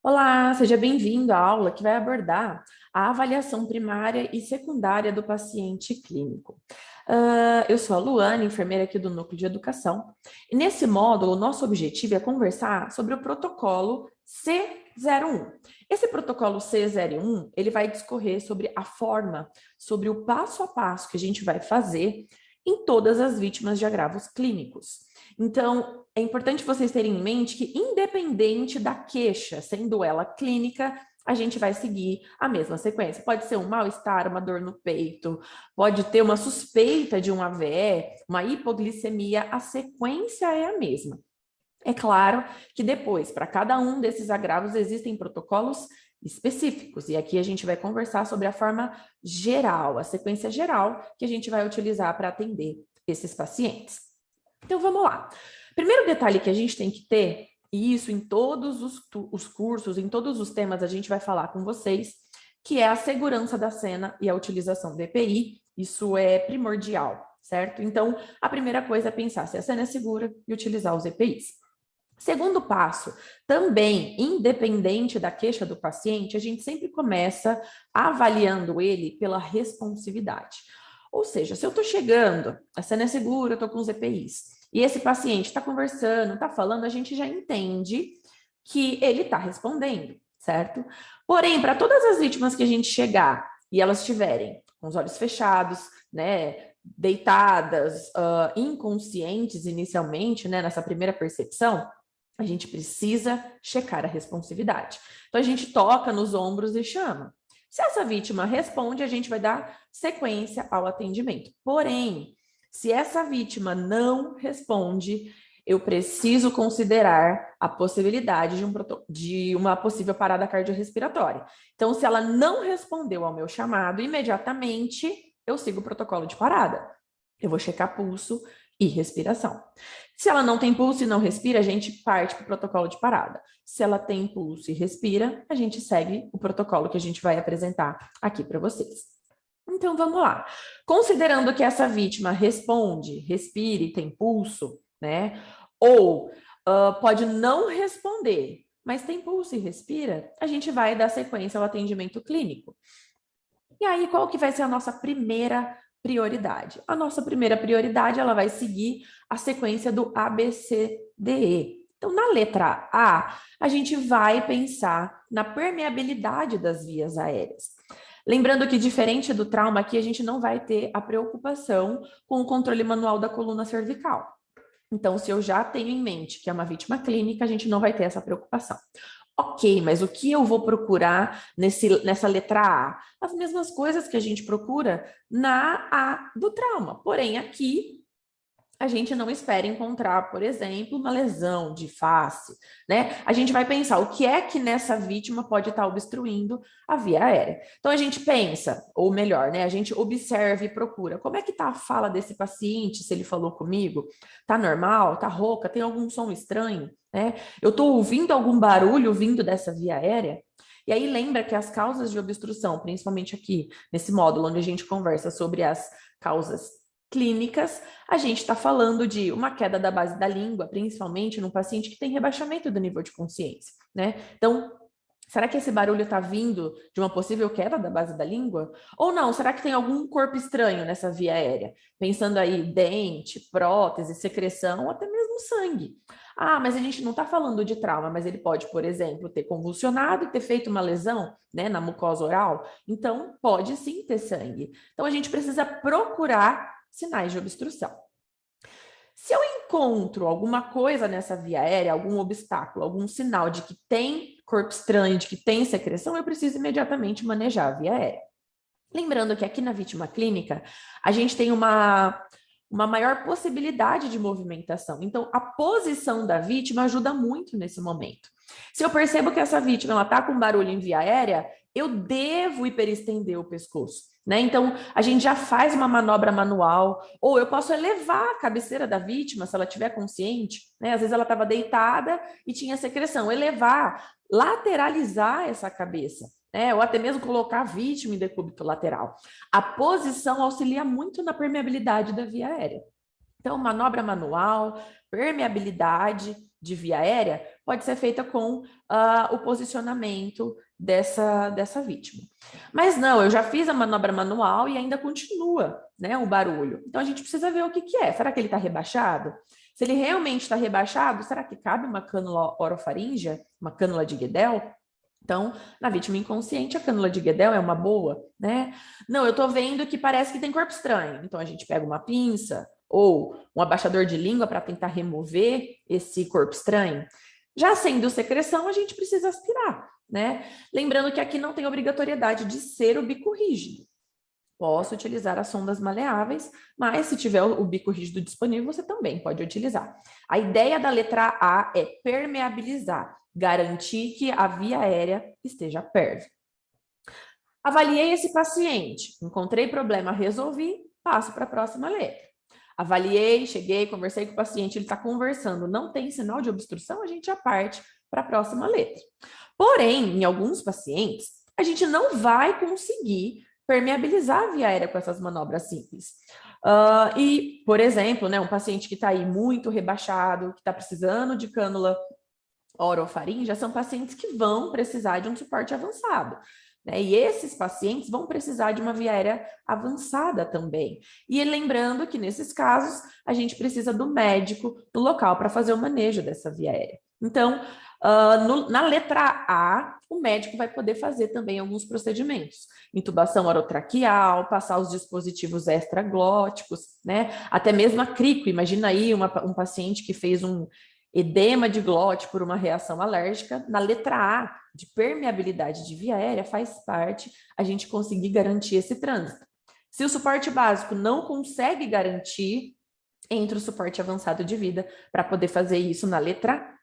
Olá, seja bem-vindo à aula que vai abordar a avaliação primária e secundária do paciente clínico. Eu sou a Luana, enfermeira aqui do Núcleo de Educação, e nesse módulo, o nosso objetivo é conversar sobre o protocolo C01. Esse protocolo C01, ele vai discorrer sobre a forma, sobre o passo a passo que a gente vai fazer em todas as vítimas de agravos clínicos. Então, é importante vocês terem em mente que, independente da queixa, sendo ela clínica, a gente vai seguir a mesma sequência. Pode ser um mal-estar, uma dor no peito, pode ter uma suspeita de um AVE, uma hipoglicemia, a sequência é a mesma. É claro que depois, para cada um desses agravos, existem protocolos específicos, e aqui a gente vai conversar sobre a forma geral, a sequência geral que a gente vai utilizar para atender esses pacientes. Então vamos lá. Primeiro detalhe que a gente tem que ter, e isso em todos os cursos, em todos os temas a gente vai falar com vocês, que é a segurança da cena e a utilização do EPI. Isso é primordial, certo? Então, a primeira coisa é pensar se a cena é segura e utilizar os EPIs. Segundo passo, também, independente da queixa do paciente, a gente sempre começa avaliando ele pela responsividade. Ou seja, se eu estou chegando, a cena é segura, eu estou com os EPIs, e esse paciente está conversando, está falando, a gente já entende que ele está respondendo, certo? Porém, para todas as vítimas que a gente chegar e elas estiverem com os olhos fechados, né, deitadas, inconscientes inicialmente, né, nessa primeira percepção, a gente precisa checar a responsividade. Então, a gente toca nos ombros e chama. Se essa vítima responde, a gente vai dar sequência ao atendimento. Porém, se essa vítima não responde, eu preciso considerar a possibilidade de uma possível parada cardiorrespiratória. Então, se ela não respondeu ao meu chamado, imediatamente eu sigo o protocolo de parada. Eu vou checar pulso e respiração. Se ela não tem pulso e não respira, a gente parte para o protocolo de parada. Se ela tem pulso e respira, a gente segue o protocolo que a gente vai apresentar aqui para vocês. Então, vamos lá. Considerando que essa vítima responde, respira e tem pulso, né? Ou pode não responder, mas tem pulso e respira, a gente vai dar sequência ao atendimento clínico. E aí, qual que vai ser a nossa primeira prioridade? A nossa primeira prioridade, ela vai seguir a sequência do ABCDE. Então, na letra a gente vai pensar na permeabilidade das vias aéreas. Lembrando que, diferente do trauma, aqui a gente não vai ter a preocupação com o controle manual da coluna cervical. Então, se eu já tenho em mente que é uma vítima clínica, a gente não vai ter essa preocupação. Ok, mas o que eu vou procurar nessa letra A? As mesmas coisas que a gente procura na A do trauma. Porém, aqui a gente não espera encontrar, por exemplo, uma lesão de face, né? A gente vai pensar o que é que nessa vítima pode estar obstruindo a via aérea. Então a gente pensa, ou melhor, né? A gente observa e procura como é que está a fala desse paciente, se ele falou comigo, tá normal, tá rouca, tem algum som estranho, né? Eu estou ouvindo algum barulho vindo dessa via aérea? E aí lembra que as causas de obstrução, principalmente aqui nesse módulo onde a gente conversa sobre as causas clínicas, a gente está falando de uma queda da base da língua, principalmente num paciente que tem rebaixamento do nível de consciência, né? Então, será que esse barulho está vindo de uma possível queda da base da língua? Ou não? Será que tem algum corpo estranho nessa via aérea? Pensando aí, dente, prótese, secreção, ou até mesmo sangue. Ah, mas a gente não está falando de trauma, mas ele pode, por exemplo, ter convulsionado e ter feito uma lesão, né, na mucosa oral. Então, pode sim ter sangue. Então, a gente precisa procurar sinais de obstrução. Se eu encontro alguma coisa nessa via aérea, algum obstáculo, algum sinal de que tem corpo estranho, de que tem secreção, eu preciso imediatamente manejar a via aérea. Lembrando que aqui na vítima clínica, a gente tem uma maior possibilidade de movimentação. Então, a posição da vítima ajuda muito nesse momento. Se eu percebo que essa vítima está com barulho em via aérea, eu devo hiperestender o pescoço, né? Então, a gente já faz uma manobra manual, ou eu posso elevar a cabeceira da vítima, se ela estiver consciente, né? Às vezes ela estava deitada e tinha secreção. Elevar, lateralizar essa cabeça, né? Ou até mesmo colocar a vítima em decúbito lateral. A posição auxilia muito na permeabilidade da via aérea. Então, manobra manual, permeabilidade, de via aérea pode ser feita com o posicionamento dessa vítima. Mas não, eu já fiz a manobra manual e ainda continua, né, o barulho. Então a gente precisa ver o que é. Será que ele está rebaixado? Se ele realmente está rebaixado, será que cabe uma cânula orofaríngea, uma cânula de Guedel? Então, na vítima inconsciente, a cânula de Guedel é uma boa, né? Não, eu tô vendo que parece que tem corpo estranho. Então, a gente pega uma pinça ou um abaixador de língua para tentar remover esse corpo estranho. Já sendo secreção, a gente precisa aspirar, né? Lembrando que aqui não tem obrigatoriedade de ser o bico rígido. Posso utilizar as sondas maleáveis, mas se tiver o bico rígido disponível, você também pode utilizar. A ideia da letra A é permeabilizar, garantir que a via aérea esteja pérvia. Avaliei esse paciente, encontrei problema, resolvi, passo para a próxima letra. Avaliei, cheguei, conversei com o paciente, ele está conversando, não tem sinal de obstrução, a gente já parte para a próxima letra. Porém, em alguns pacientes, a gente não vai conseguir permeabilizar a via aérea com essas manobras simples. E, por exemplo, né, um paciente que está aí muito rebaixado, que está precisando de cânula orofaríngea, são pacientes que vão precisar de um suporte avançado. Né? E esses pacientes vão precisar de uma via aérea avançada também. E lembrando que, nesses casos, a gente precisa do médico no local para fazer o manejo dessa via aérea. Então, na letra A, o médico vai poder fazer também alguns procedimentos. Intubação orotraqueal, passar os dispositivos extraglóticos, né? Até mesmo a crico. Imagina aí um paciente que fez um edema de glote por uma reação alérgica. Na letra A, de permeabilidade de via aérea, faz parte a gente conseguir garantir esse trânsito. Se o suporte básico não consegue garantir, entra o suporte avançado de vida para poder fazer isso na letra